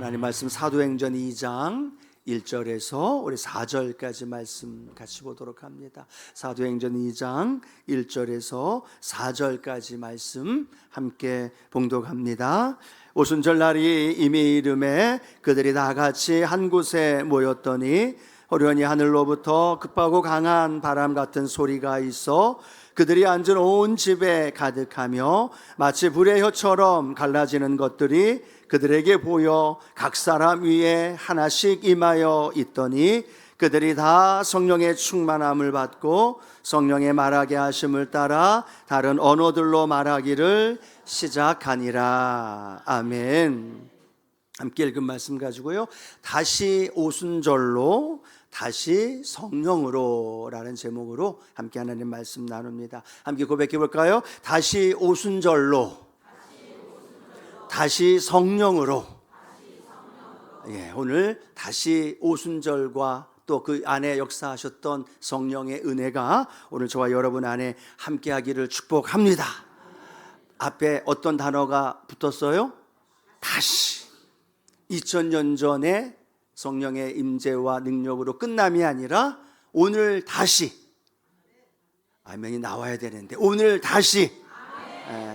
하나님 말씀 사도행전 2장 1절에서 우리 4절까지 말씀 같이 보도록 합니다. 사도행전 2장 1절에서 4절까지 말씀 함께 봉독합니다. 오순절날이 이미 이름에 그들이 다 같이 한 곳에 모였더니 호련히 하늘로부터 급하고 강한 바람 같은 소리가 있어 그들이 앉은 온 집에 가득하며 마치 불의 혀처럼 갈라지는 것들이 그들에게 보여 각 사람 위에 하나씩 임하여 있더니 그들이 다 성령의 충만함을 받고 성령의 말하게 하심을 따라 다른 언어들로 말하기를 시작하니라. 아멘. 함께 읽은 말씀 가지고요, 다시 오순절로 다시 성령으로 라는 제목으로 함께 하나님 말씀 나눕니다. 함께 고백해 볼까요? 다시 오순절로 다시 성령으로. 예, 오늘 다시 오순절과 또 그 안에 역사하셨던 성령의 은혜가 오늘 저와 여러분 안에 함께하기를 축복합니다. 앞에 어떤 단어가 붙었어요? 다시. 2000년 전에 성령의 임재와 능력으로 끝남이 아니라 오늘 다시. 아멘이 나와야 되는데 오늘 다시.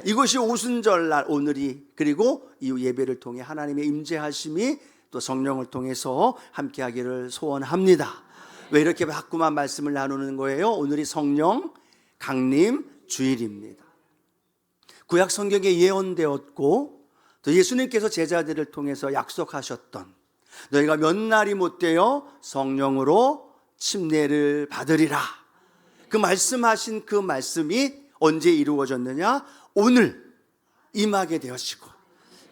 이것이 오순절날 오늘이, 그리고 이후 예배를 통해 하나님의 임재하심이 또 성령을 통해서 함께하기를 소원합니다. 왜 이렇게 자꾸만 말씀을 나누는 거예요? 오늘이 성령 강림 주일입니다. 구약 성경에 예언되었고 또 예수님께서 제자들을 통해서 약속하셨던 너희가 몇 날이 못되어 성령으로 침례를 받으리라, 그 말씀하신 그 말씀이 언제 이루어졌느냐? 오늘 임하게 되었고,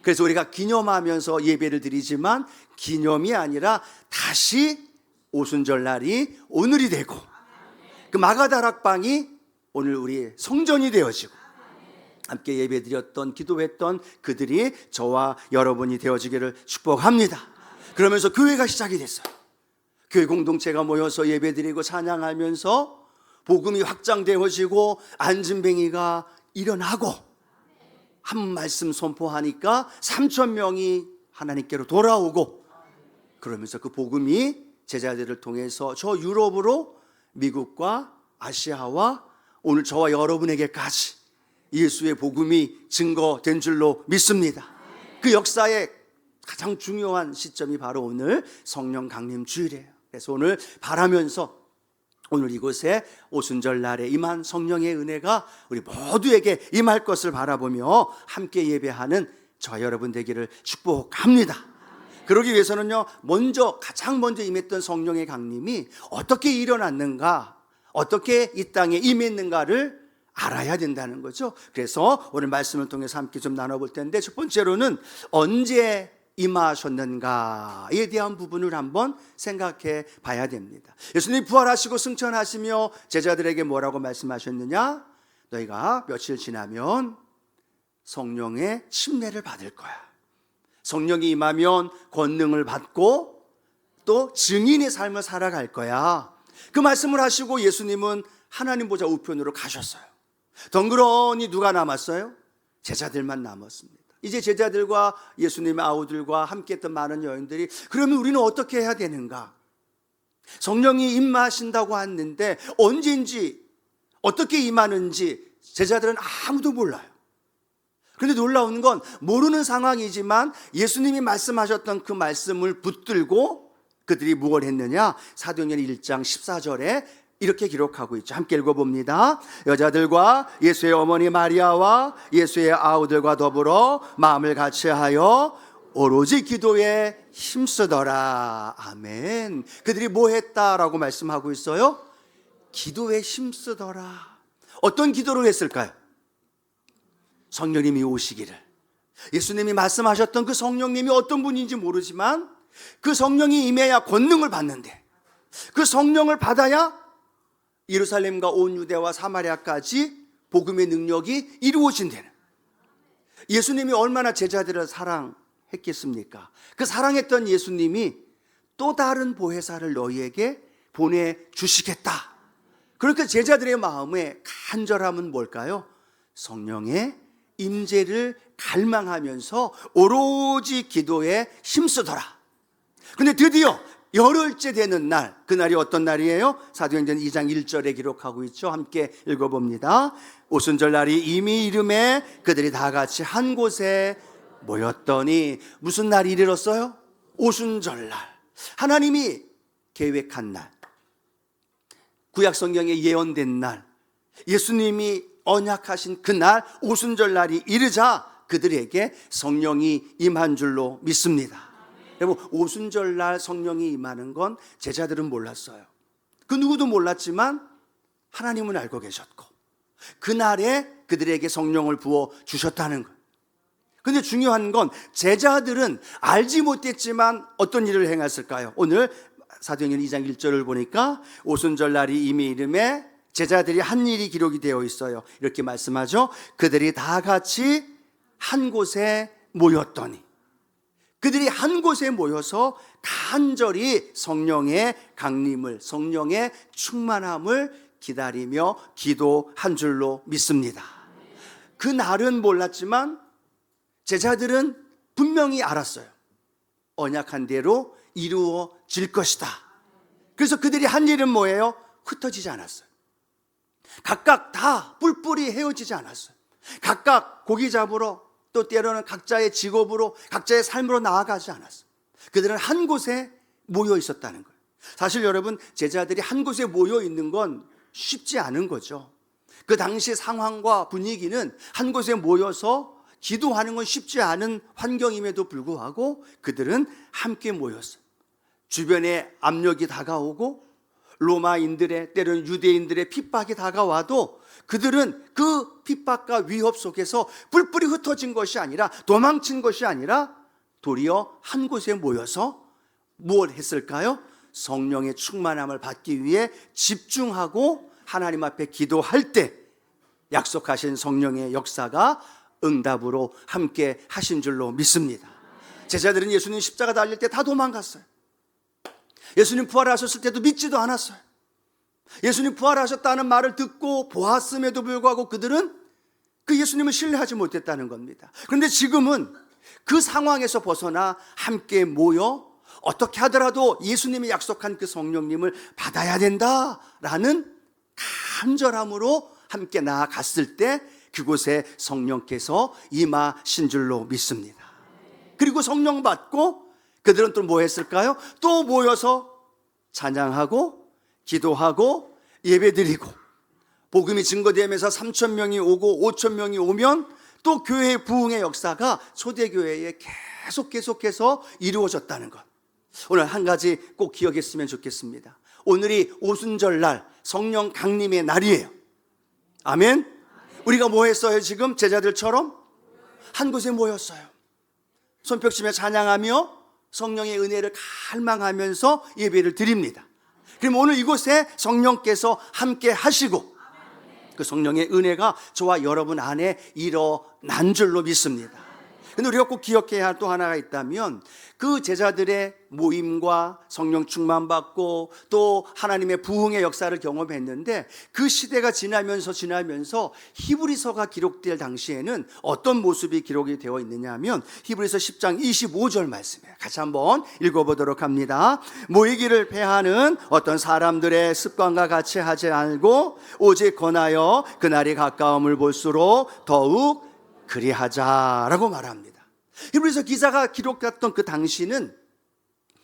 그래서 우리가 기념하면서 예배를 드리지만 기념이 아니라 다시 오순절날이 오늘이 되고 그 마가다락방이 오늘 우리 성전이 되어지고 함께 예배드렸던 기도했던 그들이 저와 여러분이 되어지기를 축복합니다. 그러면서 교회가 시작이 됐어요. 교회 공동체가 모여서 예배드리고 찬양하면서 복음이 확장되어지고 안진뱅이가 일어나고 한 말씀 선포하니까 3,000명이 하나님께로 돌아오고, 그러면서 그 복음이 제자들을 통해서 저 유럽으로 미국과 아시아와 오늘 저와 여러분에게까지 예수의 복음이 증거된 줄로 믿습니다. 그 역사의 가장 중요한 시점이 바로 오늘 성령 강림 주일이에요. 그래서 오늘 바라면서 오늘 이곳에 오순절 날에 임한 성령의 은혜가 우리 모두에게 임할 것을 바라보며 함께 예배하는 저와 여러분 되기를 축복합니다. 그러기 위해서는요, 가장 먼저 임했던 성령의 강림이 어떻게 일어났는가, 어떻게 이 땅에 임했는가를 알아야 된다는 거죠. 그래서 오늘 말씀을 통해서 함께 좀 나눠볼 텐데, 첫 번째로는 언제 임하셨는가에 대한 부분을 한번 생각해 봐야 됩니다. 예수님이 부활하시고 승천하시며 제자들에게 뭐라고 말씀하셨느냐? 너희가 며칠 지나면 성령의 침례를 받을 거야. 성령이 임하면 권능을 받고 또 증인의 삶을 살아갈 거야. 그 말씀을 하시고 예수님은 하나님 보좌 우편으로 가셨어요. 덩그러니 누가 남았어요? 제자들만 남았습니다. 이제 제자들과 예수님의 아우들과 함께했던 많은 여인들이, 그러면 우리는 어떻게 해야 되는가? 성령이 임하신다고 하는데 언제인지 어떻게 임하는지 제자들은 아무도 몰라요. 그런데 놀라운 건 모르는 상황이지만 예수님이 말씀하셨던 그 말씀을 붙들고 그들이 무엇을 했느냐? 사도행전 1장 14절에 이렇게 기록하고 있죠. 함께 읽어봅니다. 여자들과 예수의 어머니 마리아와 예수의 아우들과 더불어 마음을 같이하여 오로지 기도에 힘쓰더라. 아멘. 그들이 뭐 했다라고 말씀하고 있어요? 기도에 힘쓰더라. 어떤 기도를 했을까요? 성령님이 오시기를. 예수님이 말씀하셨던 그 성령님이 어떤 분인지 모르지만 그 성령이 임해야 권능을 받는데, 그 성령을 받아야 예루살렘과 온 유대와 사마리아까지 복음의 능력이 이루어진다는, 예수님이 얼마나 제자들을 사랑했겠습니까? 그 사랑했던 예수님이 또 다른 보혜사를 너희에게 보내주시겠다. 그러니까 제자들의 마음의 간절함은 뭘까요? 성령의 임재를 갈망하면서 오로지 기도에 힘쓰더라. 근데 드디어 열흘째 되는 날, 그날이 어떤 날이에요? 사도행전 2장 1절에 기록하고 있죠. 함께 읽어봅니다. 오순절 날이 이미 이름에 그들이 다 같이 한 곳에 모였더니, 무슨 날이 이르렀어요? 오순절 날. 하나님이 계획한 날, 구약 성경에 예언된 날, 예수님이 언약하신 그날 오순절 날이 이르자 그들에게 성령이 임한 줄로 믿습니다. 여러분, 오순절 날 성령이 임하는 건 제자들은 몰랐어요. 그 누구도 몰랐지만 하나님은 알고 계셨고, 그날에 그들에게 성령을 부어 주셨다는 것. 근데 중요한 건 제자들은 알지 못했지만 어떤 일을 행했을까요? 오늘 사도행전 2장 1절을 보니까 오순절 날이 이미 이름에 제자들이 한 일이 기록이 되어 있어요. 이렇게 말씀하죠. 그들이 다 같이 한 곳에 모였더니, 그들이 한 곳에 모여서 간절히 성령의 강림을, 성령의 충만함을 기다리며 기도한 줄로 믿습니다. 그 날은 몰랐지만 제자들은 분명히 알았어요. 언약한 대로 이루어질 것이다. 그래서 그들이 한 일은 뭐예요? 흩어지지 않았어요. 각각 다 뿔뿔이 헤어지지 않았어요. 각각 고기 잡으러, 또 때로는 각자의 직업으로, 각자의 삶으로 나아가지 않았어요. 그들은 한 곳에 모여 있었다는 거예요. 사실 여러분, 제자들이 한 곳에 모여 있는 건 쉽지 않은 거죠. 그 당시 상황과 분위기는 한 곳에 모여서 기도하는 건 쉽지 않은 환경임에도 불구하고 그들은 함께 모였어요. 주변에 압력이 다가오고 로마인들의, 때로는 유대인들의 핍박이 다가와도 그들은 그 핍박과 위협 속에서 뿔뿔이 흩어진 것이 아니라, 도망친 것이 아니라 도리어 한 곳에 모여서 무엇을 했을까요? 성령의 충만함을 받기 위해 집중하고 하나님 앞에 기도할 때 약속하신 성령의 역사가 응답으로 함께 하신 줄로 믿습니다. 제자들은 예수님 십자가 달릴 때 다 도망갔어요. 예수님 부활하셨을 때도 믿지도 않았어요. 예수님 부활하셨다는 말을 듣고 보았음에도 불구하고 그들은 그 예수님을 신뢰하지 못했다는 겁니다. 그런데 지금은 그 상황에서 벗어나 함께 모여 어떻게 하더라도 예수님이 약속한 그 성령님을 받아야 된다라는 간절함으로 함께 나아갔을 때 그곳에 성령께서 임하신 줄로 믿습니다. 그리고 성령 받고 그들은 또 뭐 했을까요? 또 모여서 찬양하고 기도하고 예배드리고, 복음이 증거되면서 3,000명이 오고 5,000명이 오면 또 교회의 부흥의 역사가 초대교회에 계속해서 이루어졌다는 것. 오늘 한 가지 꼭 기억했으면 좋겠습니다. 오늘이 오순절날 성령 강림의 날이에요. 아멘. 우리가 뭐 했어요? 지금 제자들처럼 한 곳에 모였어요. 손뼉치며 찬양하며 성령의 은혜를 갈망하면서 예배를 드립니다. 그럼 오늘 이곳에 성령께서 함께 하시고 그 성령의 은혜가 저와 여러분 안에 일어난 줄로 믿습니다. 근데 우리가 꼭 기억해야 할 또 하나가 있다면, 그 제자들의 모임과 성령 충만받고 또 하나님의 부흥의 역사를 경험했는데, 그 시대가 지나면서 히브리서가 기록될 당시에는 어떤 모습이 기록이 되어 있느냐 하면, 히브리서 10장 25절 말씀이에요. 같이 한번 읽어보도록 합니다. 모이기를 패하는 어떤 사람들의 습관과 같이 하지 말고 오직 권하여 그날이 가까움을 볼수록 더욱 그리하자라고 말합니다. 히브리서 기자가 기록했던 그 당시는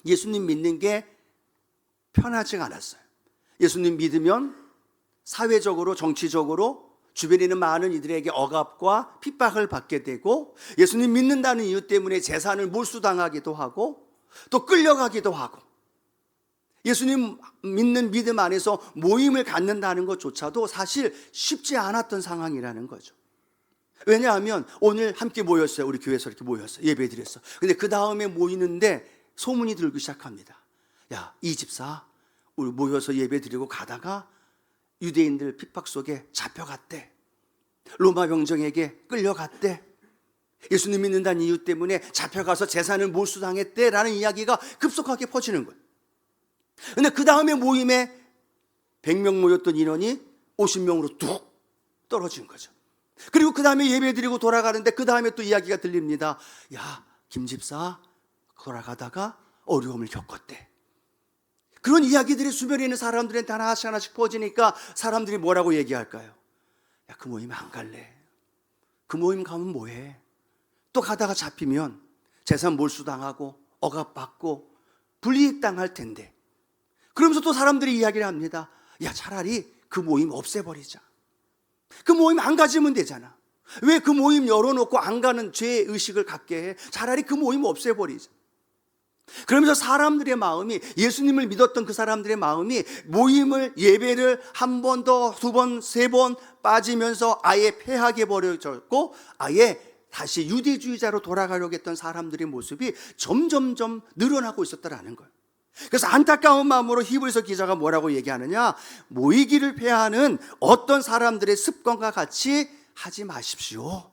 예수님 믿는 게 편하지가 않았어요. 예수님 믿으면 사회적으로, 정치적으로 주변에 있는 많은 이들에게 억압과 핍박을 받게 되고, 예수님 믿는다는 이유 때문에 재산을 몰수당하기도 하고 또 끌려가기도 하고, 예수님 믿는 믿음 안에서 모임을 갖는다는 것조차도 사실 쉽지 않았던 상황이라는 거죠. 왜냐하면 오늘 함께 모였어요. 우리 교회에서 이렇게 모였어요. 예배 드렸어. 근데 그 다음에 모이는데 소문이 들기 시작합니다. 야, 이 집사 우리 모여서 예배 드리고 가다가 유대인들 핍박 속에 잡혀갔대. 로마 병정에게 끌려갔대. 예수님 믿는다는 이유 때문에 잡혀가서 재산을 몰수당했대 라는 이야기가 급속하게 퍼지는 거예요. 근데 그 다음에 모임에 100명 모였던 인원이 50명으로 뚝 떨어진 거죠. 그리고 그 다음에 예배 드리고 돌아가는데 그 다음에 또 이야기가 들립니다. 야, 김 집사 돌아가다가 어려움을 겪었대. 그런 이야기들이 주변에 있는 사람들한테 하나씩 하나씩 퍼지니까 사람들이 뭐라고 얘기할까요? 야, 그 모임 안 갈래. 그 모임 가면 뭐해? 또 가다가 잡히면 재산 몰수당하고 억압받고 불이익당할 텐데. 그러면서 또 사람들이 이야기를 합니다. 야, 차라리 그 모임 없애버리자. 그 모임 안 가지면 되잖아. 왜 그 모임 열어놓고 안 가는 죄의식을 갖게 해? 차라리 그 모임 없애버리자. 그러면서 사람들의 마음이, 예수님을 믿었던 그 사람들의 마음이 모임을, 예배를 한 번 더, 두 번, 세 번 빠지면서 아예 폐하게 버려졌고 아예 다시 유대주의자로 돌아가려고 했던 사람들의 모습이 점점점 늘어나고 있었다라는 거예요. 그래서 안타까운 마음으로 히브리서 기자가 뭐라고 얘기하느냐, 모이기를 폐하는 어떤 사람들의 습관과 같이 하지 마십시오.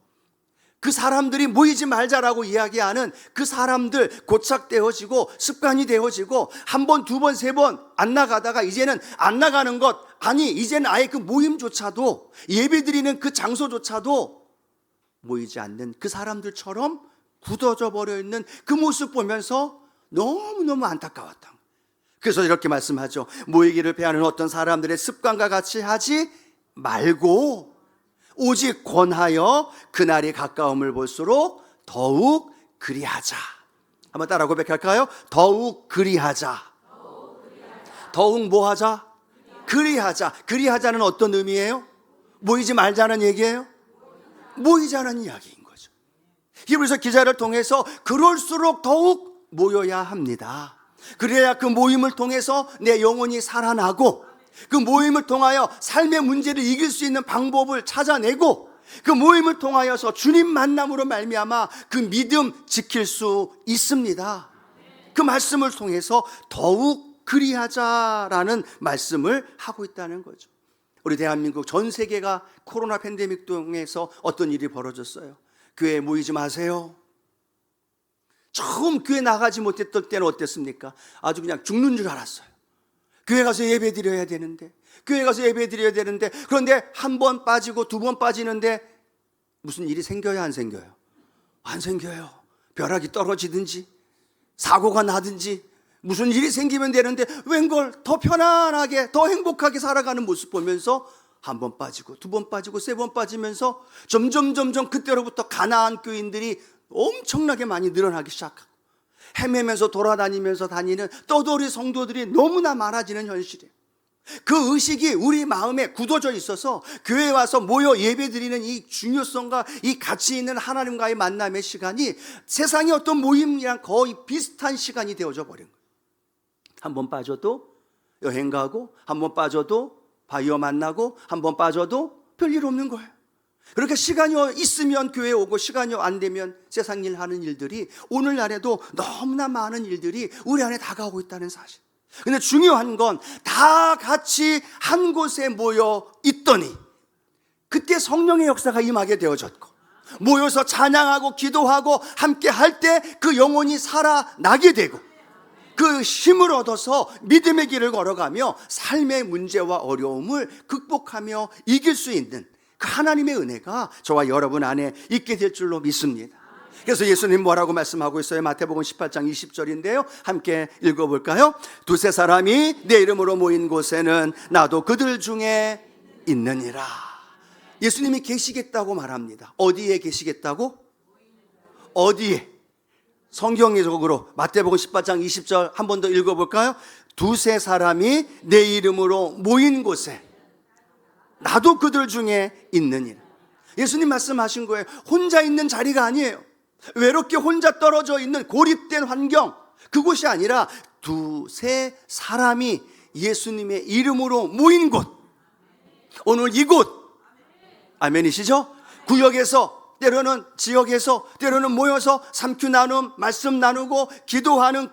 그 사람들이 모이지 말자라고 이야기하는 그 사람들 고착되어지고 습관이 되어지고 한 번, 두 번, 세 번 안 나가다가 이제는 안 나가는 것, 아니 이제는 아예 그 모임조차도, 예배드리는 그 장소조차도 모이지 않는 그 사람들처럼 굳어져 버려 있는 그 모습 보면서 너무너무 안타까웠다. 그래서 이렇게 말씀하죠. 모이기를 폐하는 어떤 사람들의 습관과 같이 하지 말고 오직 권하여 그날이 가까움을 볼수록 더욱 그리하자. 한번 따라 고백할까요? 더욱 그리하자. 더욱 뭐 하자? 그리하자. 그리하자는 어떤 의미예요? 모이지 말자는 얘기예요? 모이자는 이야기인 거죠. 히브리서 기자를 통해서 그럴수록 더욱 모여야 합니다. 그래야 그 모임을 통해서 내 영혼이 살아나고, 그 모임을 통하여 삶의 문제를 이길 수 있는 방법을 찾아내고, 그 모임을 통하여서 주님 만남으로 말미암아 그 믿음 지킬 수 있습니다. 그 말씀을 통해서 더욱 그리하자라는 말씀을 하고 있다는 거죠. 우리 대한민국 전 세계가 코로나 팬데믹 통해서 어떤 일이 벌어졌어요? 교회에 모이지 마세요. 처음 교회 나가지 못했던 때는 어땠습니까? 아주 그냥 죽는 줄 알았어요. 교회 가서 예배 드려야 되는데, 교회 가서 예배 드려야 되는데, 그런데 한 번 빠지고 두 번 빠지는데 무슨 일이 생겨요, 안 생겨요? 안 생겨요. 벼락이 떨어지든지 사고가 나든지 무슨 일이 생기면 되는데 웬걸 더 편안하게, 더 행복하게 살아가는 모습 보면서 한 번 빠지고 두 번 빠지고 세 번 빠지면서 점점 그때로부터 가나안 교인들이 엄청나게 많이 늘어나기 시작하고, 헤매면서 돌아다니면서 다니는 떠돌이 성도들이 너무나 많아지는 현실이에요. 그 의식이 우리 마음에 굳어져 있어서 교회에 와서 모여 예배드리는 이 중요성과 이 가치 있는 하나님과의 만남의 시간이 세상의 어떤 모임이랑 거의 비슷한 시간이 되어져 버린 거예요. 한 번 빠져도 여행 가고, 한 번 빠져도 바이어 만나고, 한 번 빠져도 별일 없는 거예요. 그렇게 시간이 있으면 교회에 오고 시간이 안 되면 세상 일 하는 일들이 오늘날에도 너무나 많은 일들이 우리 안에 다가오고 있다는 사실. 근데 중요한 건 다 같이 한 곳에 모여 있더니 그때 성령의 역사가 임하게 되어졌고, 모여서 찬양하고 기도하고 함께 할 때 그 영혼이 살아나게 되고, 그 힘을 얻어서 믿음의 길을 걸어가며 삶의 문제와 어려움을 극복하며 이길 수 있는 그 하나님의 은혜가 저와 여러분 안에 있게 될 줄로 믿습니다. 그래서 예수님 뭐라고 말씀하고 있어요? 마태복음 18장 20절인데요. 함께 읽어볼까요? 두세 사람이 내 이름으로 모인 곳에는 나도 그들 중에 있느니라. 예수님이 계시겠다고 말합니다. 어디에 계시겠다고? 어디에? 성경적으로 마태복음 18장 20절 한 번 더 읽어볼까요? 두세 사람이 내 이름으로 모인 곳에 나도 그들 중에 있느니라. 예수님 말씀하신 거예요. 혼자 있는 자리가 아니에요. 외롭게 혼자 떨어져 있는 고립된 환경, 그곳이 아니라 두세 사람이 예수님의 이름으로 모인 곳, 오늘 이곳, 아멘이시죠? 구역에서, 때로는 지역에서, 때로는 모여서 삼큐 나눔, 말씀 나누고 기도하는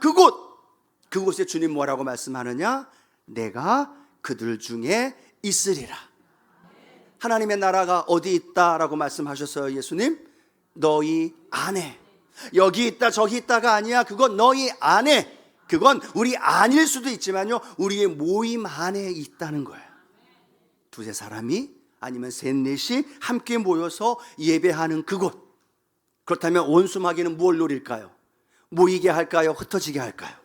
그곳에 주님 뭐라고 말씀하느냐? 내가 그들 중에 있으리라. 하나님의 나라가 어디 있다라고 말씀하셨어요, 예수님? 너희 안에. 여기 있다 저기 있다가 아니야. 그건 너희 안에. 그건 우리 아닐 수도 있지만요, 우리의 모임 안에 있다는 거예요. 두세 사람이 아니면 셋, 넷이 함께 모여서 예배하는 그곳. 그렇다면 원수마귀는 뭘 노릴까요? 모이게 할까요? 흩어지게 할까요?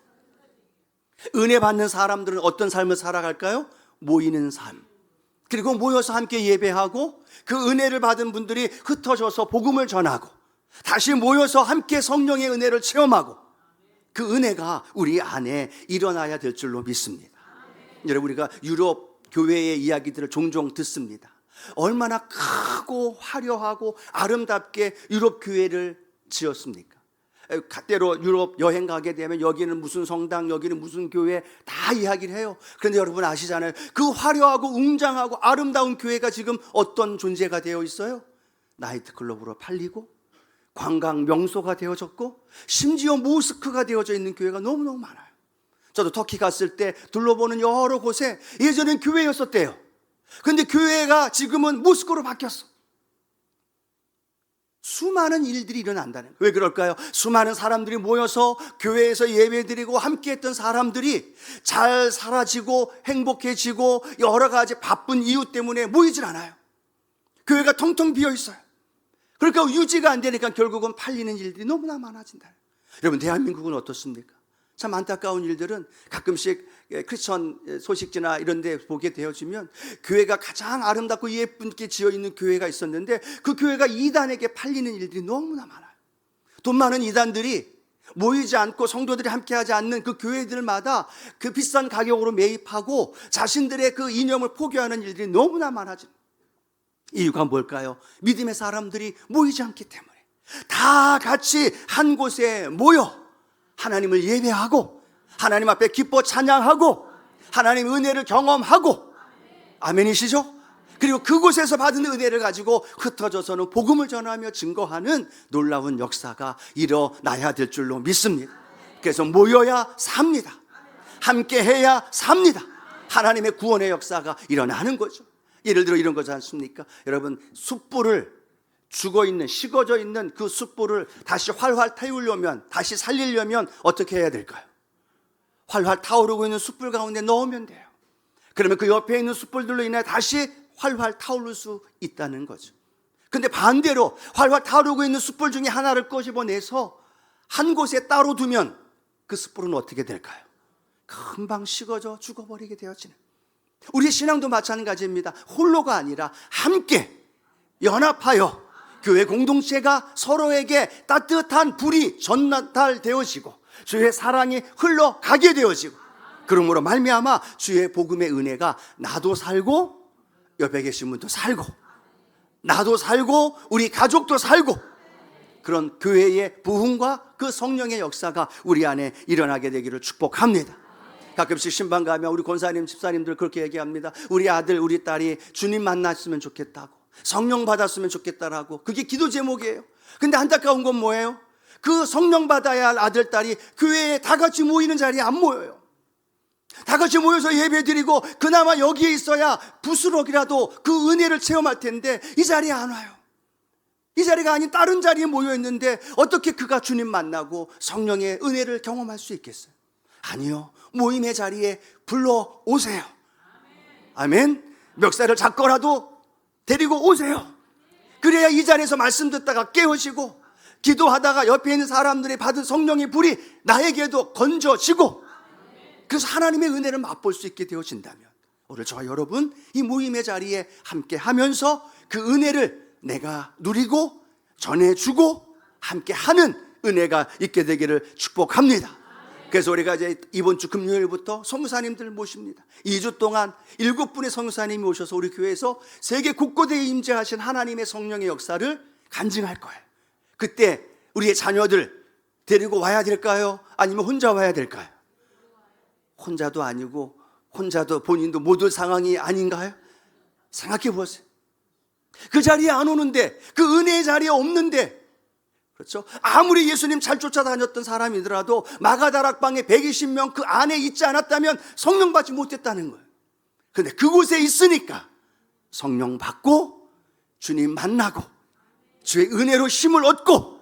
은혜 받는 사람들은 어떤 삶을 살아갈까요? 모이는 삶. 그리고 모여서 함께 예배하고 그 은혜를 받은 분들이 흩어져서 복음을 전하고 다시 모여서 함께 성령의 은혜를 체험하고 그 은혜가 우리 안에 일어나야 될 줄로 믿습니다. 여러분, 우리가 유럽 교회의 이야기들을 종종 듣습니다. 얼마나 크고 화려하고 아름답게 유럽 교회를 지었습니까? 때로 유럽 여행 가게 되면 여기는 무슨 성당, 여기는 무슨 교회 다 이야기를 해요. 그런데 여러분 아시잖아요. 그 화려하고 웅장하고 아름다운 교회가 지금 어떤 존재가 되어 있어요? 나이트클럽으로 팔리고 관광 명소가 되어졌고 심지어 모스크가 되어져 있는 교회가 너무너무 많아요. 저도 터키 갔을 때 둘러보는 여러 곳에 예전엔 교회였었대요. 그런데 교회가 지금은 모스크로 바뀌었어. 수많은 일들이 일어난다는 거예요. 왜 그럴까요? 수많은 사람들이 모여서 교회에서 예배드리고 함께했던 사람들이 잘 사라지고 행복해지고 여러 가지 바쁜 이유 때문에 모이질 않아요. 교회가 텅텅 비어 있어요. 그러니까 유지가 안 되니까 결국은 팔리는 일들이 너무나 많아진다. 여러분, 대한민국은 어떻습니까? 참 안타까운 일들은 가끔씩 크리스천 소식지나 이런 데 보게 되어지면 교회가 가장 아름답고 예쁘게 지어 있는 교회가 있었는데 그 교회가 이단에게 팔리는 일들이 너무나 많아요. 돈 많은 이단들이 모이지 않고 성도들이 함께하지 않는 그 교회들마다 그 비싼 가격으로 매입하고 자신들의 그 이념을 포기하는 일들이 너무나 많아집니다. 이유가 뭘까요? 믿음의 사람들이 모이지 않기 때문에 다 같이 한 곳에 모여 하나님을 예배하고 하나님 앞에 기뻐 찬양하고 하나님의 은혜를 경험하고, 아멘이시죠? 그리고 그곳에서 받은 은혜를 가지고 흩어져서는 복음을 전하며 증거하는 놀라운 역사가 일어나야 될 줄로 믿습니다. 그래서 모여야 삽니다. 함께 해야 삽니다. 하나님의 구원의 역사가 일어나는 거죠. 예를 들어 이런 거지 않습니까? 여러분, 숯불을 죽어있는, 식어져 있는 그 숯불을 다시 활활 태우려면, 다시 살리려면 어떻게 해야 될까요? 활활 타오르고 있는 숯불 가운데 넣으면 돼요. 그러면 그 옆에 있는 숯불들로 인해 다시 활활 타오를 수 있다는 거죠. 근데 반대로 활활 타오르고 있는 숯불 중에 하나를 끄집어내서 한 곳에 따로 두면 그 숯불은 어떻게 될까요? 금방 식어져 죽어버리게 되어지는. 우리 신앙도 마찬가지입니다. 홀로가 아니라 함께 연합하여 교회 공동체가 서로에게 따뜻한 불이 전달되어지고 주의 사랑이 흘러가게 되어지고, 그러므로 말미암아 주의 복음의 은혜가 나도 살고 옆에 계신 분도 살고 나도 살고 우리 가족도 살고, 그런 교회의 부흥과 그 성령의 역사가 우리 안에 일어나게 되기를 축복합니다. 가끔씩 신방 가면 우리 권사님, 집사님들 그렇게 얘기합니다. 우리 아들, 우리 딸이 주님 만났으면 좋겠다고, 성령 받았으면 좋겠다라고. 그게 기도 제목이에요. 근데 안타까운 건 뭐예요? 그 성령 받아야 할 아들, 딸이 교회에 다 같이 모이는 자리에 안 모여요. 다 같이 모여서 예배 드리고 그나마 여기에 있어야 부스럭이라도 그 은혜를 체험할 텐데 이 자리에 안 와요. 이 자리가 아닌 다른 자리에 모여 있는데 어떻게 그가 주님 만나고 성령의 은혜를 경험할 수 있겠어요? 아니요. 모임의 자리에 불러오세요. 아멘. 멱살을 잡고라도 데리고 오세요. 그래야 이 자리에서 말씀 듣다가 깨어지고 기도하다가 옆에 있는 사람들이 받은 성령의 불이 나에게도 건져지고, 그래서 하나님의 은혜를 맛볼 수 있게 되어진다면 오늘 저와 여러분 이 모임의 자리에 함께 하면서 그 은혜를 내가 누리고 전해주고 함께 하는 은혜가 있게 되기를 축복합니다. 그래서 우리가 이제 이번 주 금요일부터 선교사님들 모십니다. 2주 동안 7분의 선교사님이 오셔서 우리 교회에서 세계 곳곳에 임재하신 하나님의 성령의 역사를 간증할 거예요. 그때 우리의 자녀들 데리고 와야 될까요? 아니면 혼자 와야 될까요? 혼자도 아니고 혼자도 본인도 못 올 상황이 아닌가요? 생각해 보세요. 그 자리에 안 오는데, 그 은혜의 자리에 없는데, 그렇죠? 아무리 예수님 잘 쫓아다녔던 사람이더라도 마가다락방에 120명 그 안에 있지 않았다면 성령 받지 못했다는 거예요. 그런데 그곳에 있으니까 성령 받고 주님 만나고 주의 은혜로 힘을 얻고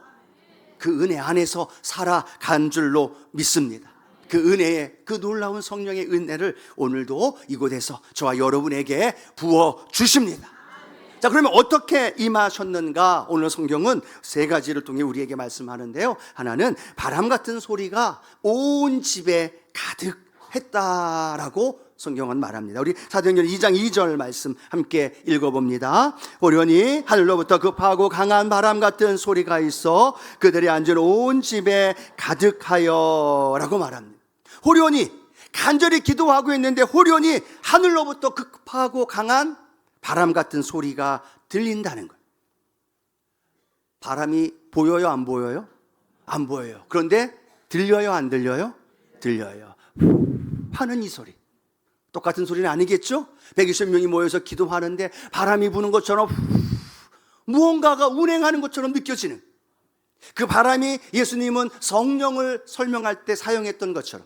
그 은혜 안에서 살아간 줄로 믿습니다. 그 은혜의, 그 놀라운 성령의 은혜를 오늘도 이곳에서 저와 여러분에게 부어 주십니다. 자, 그러면 어떻게 임하셨는가? 오늘 성경은 세 가지를 통해 우리에게 말씀하는데요. 하나는 바람 같은 소리가 온 집에 가득했다라고 성경은 말합니다. 우리 사도행전 2장 2절 말씀 함께 읽어봅니다. 호련히 하늘로부터 급하고 강한 바람 같은 소리가 있어 그들이 앉은 온 집에 가득하여 라고 말합니다. 호련히 간절히 기도하고 있는데 호련히 하늘로부터 급하고 강한 바람 같은 소리가 들린다는 거예요. 바람이 보여요, 안 보여요? 안 보여요. 그런데 들려요, 안 들려요? 들려요. 하는 이 소리. 똑같은 소리는 아니겠죠? 120명이 모여서 기도하는데 바람이 부는 것처럼 무언가가 운행하는 것처럼 느껴지는 그 바람이 예수님은 성령을 설명할 때 사용했던 것처럼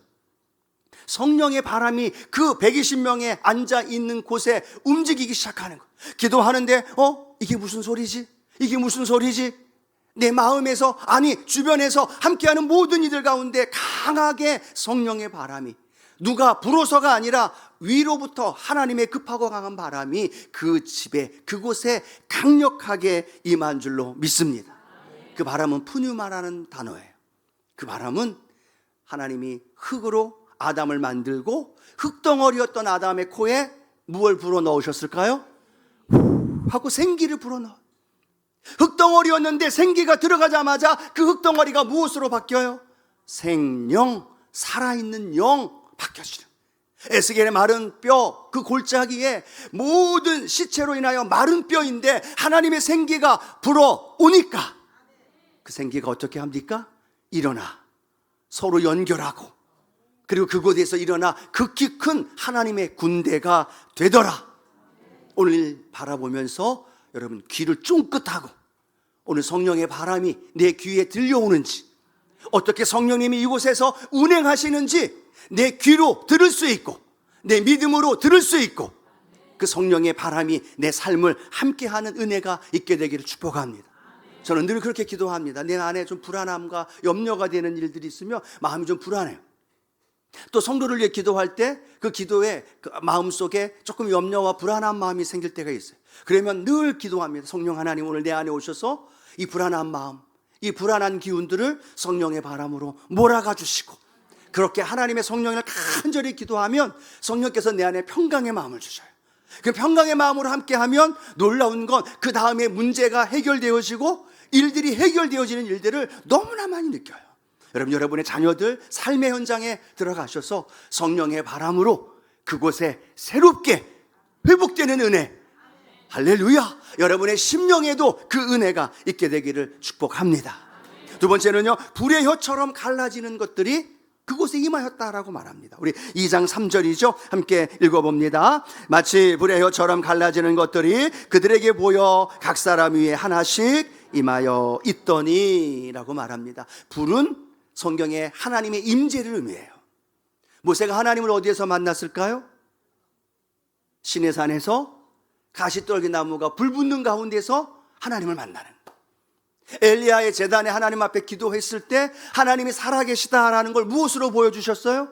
성령의 바람이 그 120명에 앉아 있는 곳에 움직이기 시작하는 거. 기도하는데 이게 무슨 소리지? 이게 무슨 소리지? 내 마음에서, 아니 주변에서 함께하는 모든 이들 가운데 강하게 성령의 바람이, 누가 불어서가 아니라 위로부터 하나님의 급하고 강한 바람이 그 집에, 그곳에 강력하게 임한 줄로 믿습니다. 그 바람은 푸뉴마라는 단어예요. 그 바람은 하나님이 흙으로 아담을 만들고 흙덩어리였던 아담의 코에 무엇을 불어넣으셨을까요? 하고 생기를 불어넣어요. 흙덩어리였는데 생기가 들어가자마자 그 흙덩어리가 무엇으로 바뀌어요? 생령, 살아있는 영 바뀌어지는. 에스겔의 마른 뼈, 그 골짜기에 모든 시체로 인하여 마른 뼈인데 하나님의 생기가 불어오니까 그 생기가 어떻게 합니까? 일어나 서로 연결하고, 그리고 그곳에서 일어나 극히 큰 하나님의 군대가 되더라. 오늘 바라보면서 여러분 귀를 쫑긋하고 오늘 성령의 바람이 내 귀에 들려오는지, 어떻게 성령님이 이곳에서 운행하시는지 내 귀로 들을 수 있고 내 믿음으로 들을 수 있고 그 성령의 바람이 내 삶을 함께하는 은혜가 있게 되기를 축복합니다. 저는 늘 그렇게 기도합니다. 내 안에 좀 불안함과 염려가 되는 일들이 있으면 마음이 좀 불안해요. 또 성도를 위해 기도할 때 그 기도에 그 마음속에 조금 염려와 불안한 마음이 생길 때가 있어요. 그러면 늘 기도합니다. 성령 하나님, 오늘 내 안에 오셔서 이 불안한 마음, 이 불안한 기운들을 성령의 바람으로 몰아가 주시고, 그렇게 하나님의 성령을 간절히 기도하면 성령께서 내 안에 평강의 마음을 주셔요. 그 평강의 마음으로 함께하면 놀라운 건 그 다음에 문제가 해결되어지고 일들이 해결되어지는 일들을 너무나 많이 느껴요. 여러분의 자녀들 삶의 현장에 들어가셔서 성령의 바람으로 그곳에 새롭게 회복되는 은혜, 할렐루야, 여러분의 심령에도 그 은혜가 있게 되기를 축복합니다. 두 번째는요, 불의 혀처럼 갈라지는 것들이 그곳에 임하였다라고 말합니다. 우리 2장 3절이죠. 함께 읽어봅니다. 마치 불의 혀처럼 갈라지는 것들이 그들에게 보여 각 사람 위에 하나씩 임하여 있더니 라고 말합니다. 불은 성경에 하나님의 임재를 의미해요. 모세가 하나님을 어디에서 만났을까요? 시내산에서 가시떨기 나무가 불 붙는 가운데서 하나님을 만나는, 엘리야의 제단에 하나님 앞에 기도했을 때 하나님이 살아계시다라는 걸 무엇으로 보여주셨어요?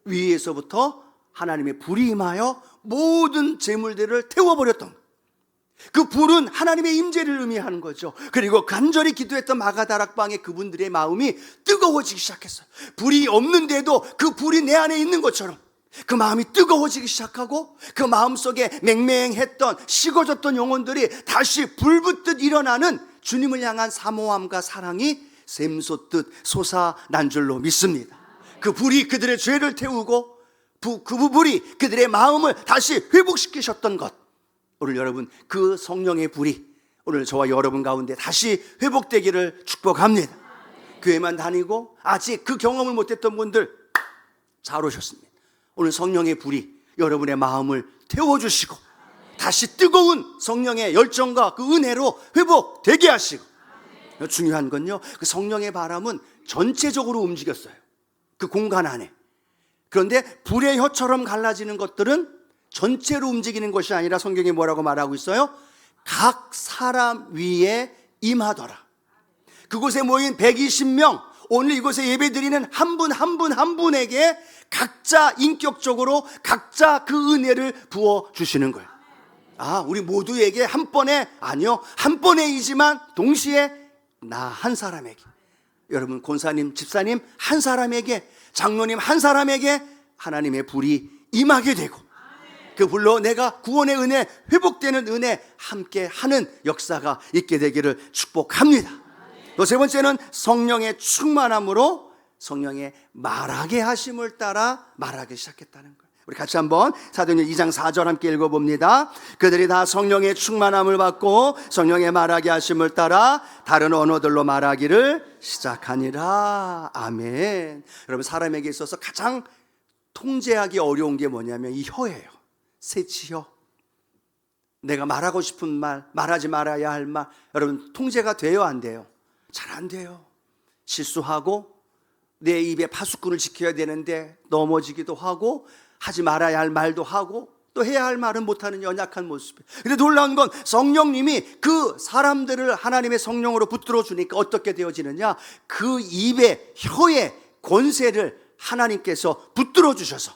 위에서부터 하나님의 불이 임하여 모든 재물들을 태워버렸던, 그 불은 하나님의 임재를 의미하는 거죠. 그리고 간절히 기도했던 마가다락방의 그분들의 마음이 뜨거워지기 시작했어요. 불이 없는데도 그 불이 내 안에 있는 것처럼 그 마음이 뜨거워지기 시작하고, 그 마음속에 맹맹했던 식어졌던 영혼들이 다시 불붙듯 일어나는 주님을 향한 사모함과 사랑이 샘솟듯 솟아난 줄로 믿습니다. 그 불이 그들의 죄를 태우고 그 불이 그들의 마음을 다시 회복시키셨던 것, 오늘 여러분 그 성령의 불이 오늘 저와 여러분 가운데 다시 회복되기를 축복합니다. 교회만 다니고 아직 그 경험을 못했던 분들 잘 오셨습니다. 오늘 성령의 불이 여러분의 마음을 태워주시고 다시 뜨거운 성령의 열정과 그 은혜로 회복되게 하시고, 중요한 건요, 그 성령의 바람은 전체적으로 움직였어요, 그 공간 안에. 그런데 불의 혀처럼 갈라지는 것들은 전체로 움직이는 것이 아니라 성경이 뭐라고 말하고 있어요? 각 사람 위에 임하더라. 그곳에 모인 120명, 오늘 이곳에 예배드리는 한 분 한 분 한 분에게 각자 인격적으로 각자 그 은혜를 부어주시는 거예요. 우리 모두에게 한 번에, 아니요, 한 번에이지만 동시에 나 한 사람에게, 여러분 권사님, 집사님 한 사람에게, 장로님 한 사람에게 하나님의 불이 임하게 되고, 그 불로 내가 구원의 은혜, 회복되는 은혜 함께 하는 역사가 있게 되기를 축복합니다. 또 세 번째는 성령의 충만함으로 성령의 말하게 하심을 따라 말하기 시작했다는 거예요. 우리 같이 한번 사도행전 2장 4절 함께 읽어봅니다. 그들이 다 성령의 충만함을 받고 성령의 말하게 하심을 따라 다른 언어들로 말하기를 시작하니라. 아멘. 여러분, 사람에게 있어서 가장 통제하기 어려운 게 뭐냐면 이 혀예요. 새치혀. 내가 말하고 싶은 말, 말하지 말아야 할 말, 여러분 통제가 돼요, 안 돼요? 잘 안 돼요. 실수하고 내 입에 파수꾼을 지켜야 되는데 넘어지기도 하고, 하지 말아야 할 말도 하고, 또 해야 할 말은 못하는 연약한 모습이에요. 근데 놀라운 건 성령님이 그 사람들을 하나님의 성령으로 붙들어 주니까 어떻게 되어지느냐, 그 입에, 혀의 권세를 하나님께서 붙들어 주셔서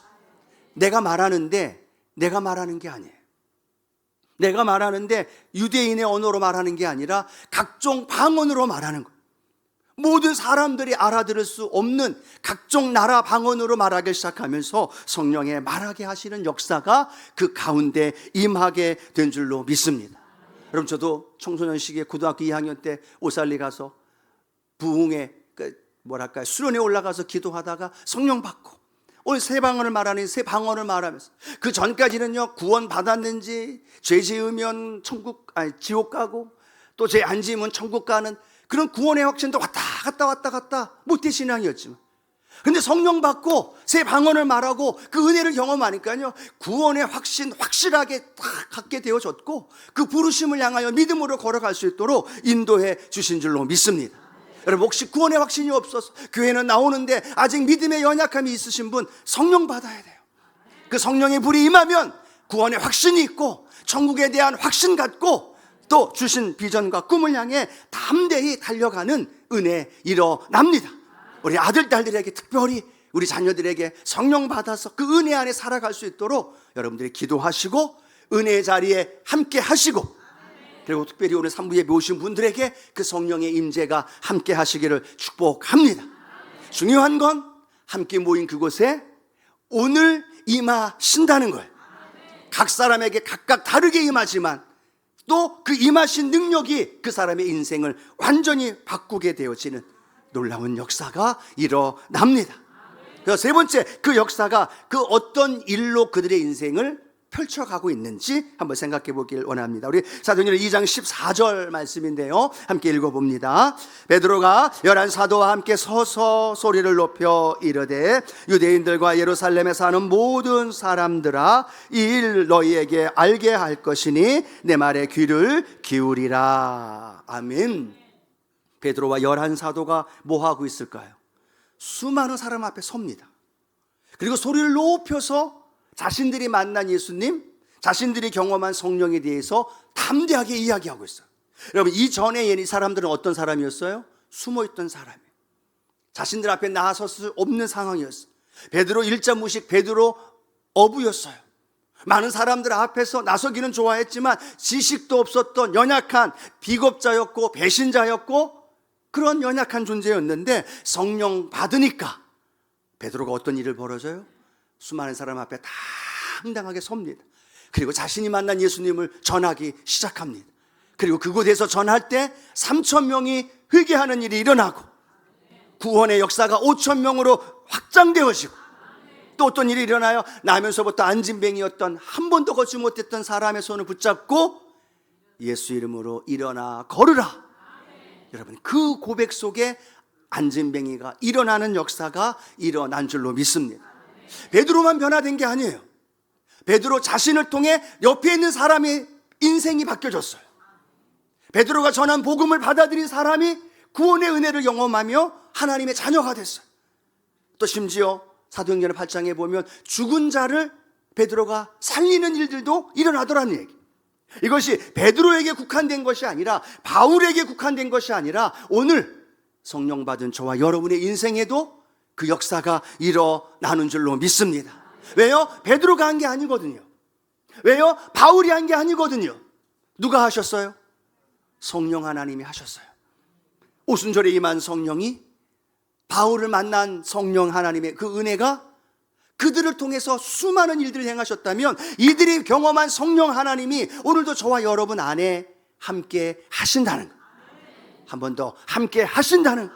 내가 말하는데 내가 말하는 게 아니에요. 내가 말하는데 유대인의 언어로 말하는 게 아니라 각종 방언으로 말하는 거예요. 모든 사람들이 알아들을 수 없는 각종 나라 방언으로 말하기 시작하면서 성령의 말하게 하시는 역사가 그 가운데 임하게 된 줄로 믿습니다. 여러분, 저도 청소년 시기에 고등학교 2학년 때 오살리 가서 부흥회, 수련회 올라가서 기도하다가 성령 받고, 오늘 새 방언을 말하는, 새 방언을 말하면서, 그 전까지는요, 구원 받았는지, 죄 지으면 지옥 가고, 또 죄 안 지으면 천국 가는 그런 구원의 확신도 왔다 갔다 모태 신앙이었지만, 근데 성령 받고 새 방언을 말하고 그 은혜를 경험하니까요, 구원의 확신 확실하게 딱 갖게 되어졌고, 그 부르심을 향하여 믿음으로 걸어갈 수 있도록 인도해 주신 줄로 믿습니다. 여러분, 혹시 구원의 확신이 없어서 교회는 나오는데 아직 믿음의 연약함이 있으신 분, 성령 받아야 돼요. 그 성령의 불이 임하면 구원의 확신이 있고, 천국에 대한 확신 갖고, 또 주신 비전과 꿈을 향해 담대히 달려가는 은혜 일어납니다. 우리 아들, 딸들에게, 특별히 우리 자녀들에게 성령 받아서 그 은혜 안에 살아갈 수 있도록 여러분들이 기도하시고, 은혜의 자리에 함께 하시고, 그리고 특별히 오늘 3부 예배 오신 분들에게 그 성령의 임재가 함께 하시기를 축복합니다. 중요한 건 함께 모인 그곳에 오늘 임하신다는 거예요. 각 사람에게 각각 다르게 임하지만 또 그 임하신 능력이 그 사람의 인생을 완전히 바꾸게 되어지는 놀라운 역사가 일어납니다. 그래서 세 번째, 그 역사가 그 어떤 일로 그들의 인생을 펼쳐가고 있는지 한번 생각해 보길 원합니다. 우리 사도행전 2장 14절 말씀인데요, 함께 읽어봅니다. 베드로가 11 사도와 함께 서서 소리를 높여 이르되, 유대인들과 예루살렘에 사는 모든 사람들아, 이 일 너희에게 알게 할 것이니 내 말에 귀를 기울이라. 아멘. 베드로와 11 사도가 뭐 하고 있을까요? 수많은 사람 앞에 섭니다. 그리고 소리를 높여서 자신들이 만난 예수님, 자신들이 경험한 성령에 대해서 담대하게 이야기하고 있어요. 여러분, 이전에 이 사람들은 어떤 사람이었어요? 숨어있던 사람이에요. 자신들 앞에 나설 수 없는 상황이었어요. 베드로 일자무식, 베드로 어부였어요. 많은 사람들 앞에서 나서기는 좋아했지만 지식도 없었던 연약한 비겁자였고 배신자였고 그런 연약한 존재였는데, 성령 받으니까 베드로가 어떤 일을 벌어져요? 수많은 사람 앞에 당당하게 섭니다. 그리고 자신이 만난 예수님을 전하기 시작합니다. 그리고 그곳에서 전할 때 3,000명이 회개하는 일이 일어나고, 구원의 역사가 5,000명으로 확장되어지고, 또 어떤 일이 일어나요? 나면서부터 안진뱅이였던, 한 번도 걷지 못했던 사람의 손을 붙잡고 예수 이름으로 일어나 걸으라. 여러분, 그 고백 속에 안진뱅이가 일어나는 역사가 일어난 줄로 믿습니다. 베드로만 변화된 게 아니에요. 베드로 자신을 통해 옆에 있는 사람의 인생이 바뀌어졌어요. 베드로가 전한 복음을 받아들인 사람이 구원의 은혜를 경험하며 하나님의 자녀가 됐어요. 또 심지어 사도행전 8장에 보면 죽은 자를 베드로가 살리는 일들도 일어나더라는 얘기. 이것이 베드로에게 국한된 것이 아니라, 바울에게 국한된 것이 아니라, 오늘 성령 받은 저와 여러분의 인생에도 그 역사가 일어나는 줄로 믿습니다. 왜요? 베드로가 한 게 아니거든요. 왜요? 바울이 한 게 아니거든요. 누가 하셨어요? 성령 하나님이 하셨어요. 오순절에 임한 성령이, 바울을 만난 성령 하나님의 그 은혜가 그들을 통해서 수많은 일들을 행하셨다면, 이들이 경험한 성령 하나님이 오늘도 저와 여러분 안에 함께 하신다는 거. 한 번 더, 함께 하신다는 거.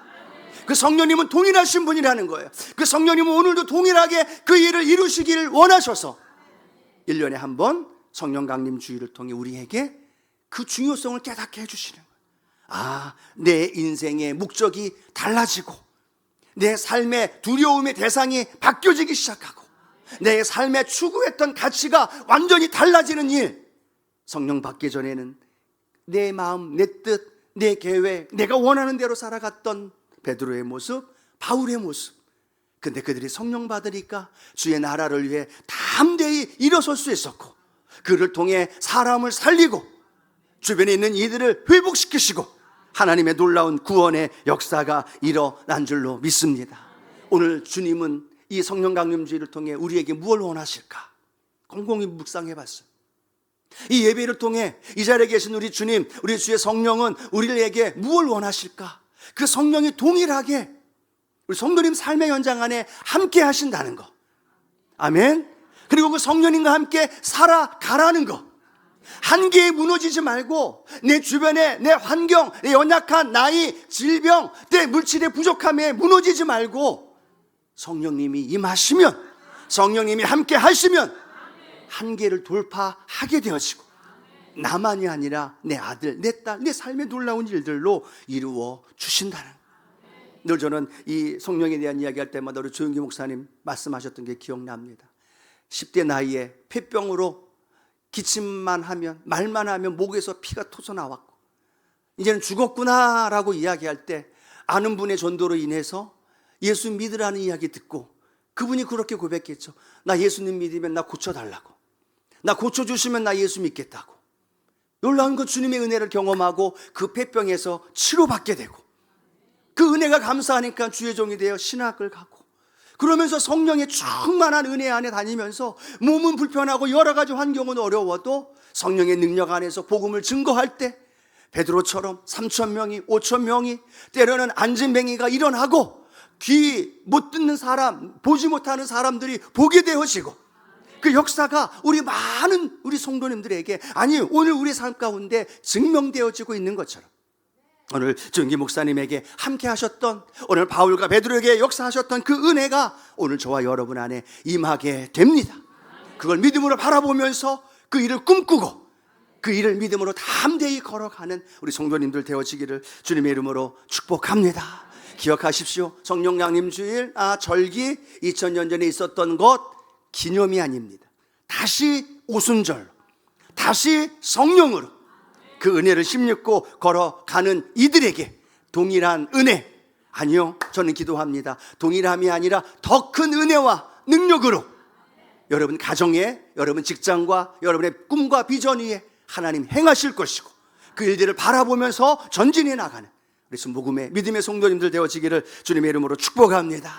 그 성령님은 동일하신 분이라는 거예요. 그 성령님은 오늘도 동일하게 그 일을 이루시기를 원하셔서 1년에 한 번 성령 강림 주일을 통해 우리에게 그 중요성을 깨닫게 해주시는 거예요. 아, 내 인생의 목적이 달라지고, 내 삶의 두려움의 대상이 바뀌어지기 시작하고, 내 삶에 추구했던 가치가 완전히 달라지는 일. 성령 받기 전에는 내 마음, 내 뜻, 내 계획, 내가 원하는 대로 살아갔던 베드로의 모습, 바울의 모습. 근데 그들이 성령 받으니까 주의 나라를 위해 담대히 일어설 수 있었고, 그를 통해 사람을 살리고 주변에 있는 이들을 회복시키시고 하나님의 놀라운 구원의 역사가 일어난 줄로 믿습니다. 오늘 주님은 이 성령 강림주의를 통해 우리에게 무엇을 원하실까? 곰곰이 묵상해 봤어요. 이 예배를 통해 이 자리에 계신 우리 주님, 우리 주의 성령은 우리에게 무엇을 원하실까? 그 성령이 동일하게 우리 성도님 삶의 현장 안에 함께 하신다는 거. 아멘. 그리고 그 성령님과 함께 살아가라는 거. 한계에 무너지지 말고 내 주변에, 내 환경, 내 연약한 나이, 질병, 내 물질의 부족함에 무너지지 말고 성령님이 임하시면, 성령님이 함께 하시면 한계를 돌파하게 되어지고, 나만이 아니라 내 아들, 내 딸, 내 삶의 놀라운 일들로 이루어 주신다는. 늘 저는 이 성령에 대한 이야기할 때마다 우리 조영기 목사님 말씀하셨던 게 기억납니다. 10대 나이에 폐병으로 기침만 하면, 말만 하면 목에서 피가 터져 나왔고, 이제는 죽었구나라고 이야기할 때 아는 분의 전도로 인해서 예수 믿으라는 이야기 듣고 그분이 그렇게 고백했죠. 나 예수님 믿으면 나 고쳐달라고, 나 고쳐주시면 나 예수 믿겠다고. 놀라운 건 주님의 은혜를 경험하고 그 폐병에서 치료받게 되고, 그 은혜가 감사하니까 주의 종이 되어 신학을 가고, 그러면서 성령의 충만한 은혜 안에 다니면서 몸은 불편하고 여러 가지 환경은 어려워도 성령의 능력 안에서 복음을 증거할 때 베드로처럼 3,000명이 5,000명이, 때로는 안진뱅이가 일어나고 귀 못 듣는 사람, 보지 못하는 사람들이 보게 되어지고, 그 역사가 우리 많은 우리 성도님들에게, 아니 오늘 우리 삶 가운데 증명되어지고 있는 것처럼, 오늘 정기 목사님에게 함께 하셨던, 오늘 바울과 베드로에게 역사하셨던 그 은혜가 오늘 저와 여러분 안에 임하게 됩니다. 그걸 믿음으로 바라보면서 그 일을 꿈꾸고 그 일을 믿음으로 담대히 걸어가는 우리 성도님들 되어지기를 주님의 이름으로 축복합니다. 기억하십시오. 성령 강림 주일, 절기 2000년 전에 있었던 것 기념이 아닙니다. 다시 오순절, 다시 성령으로 그 은혜를 힘입고 걸어가는 이들에게 동일한 은혜, 아니요, 저는 기도합니다. 동일함이 아니라 더 큰 은혜와 능력으로 여러분 가정에, 여러분 직장과 여러분의 꿈과 비전 위에 하나님 행하실 것이고, 그 일들을 바라보면서 전진해 나가는 우리 순복음의 믿음의 성도님들 되어지기를 주님의 이름으로 축복합니다.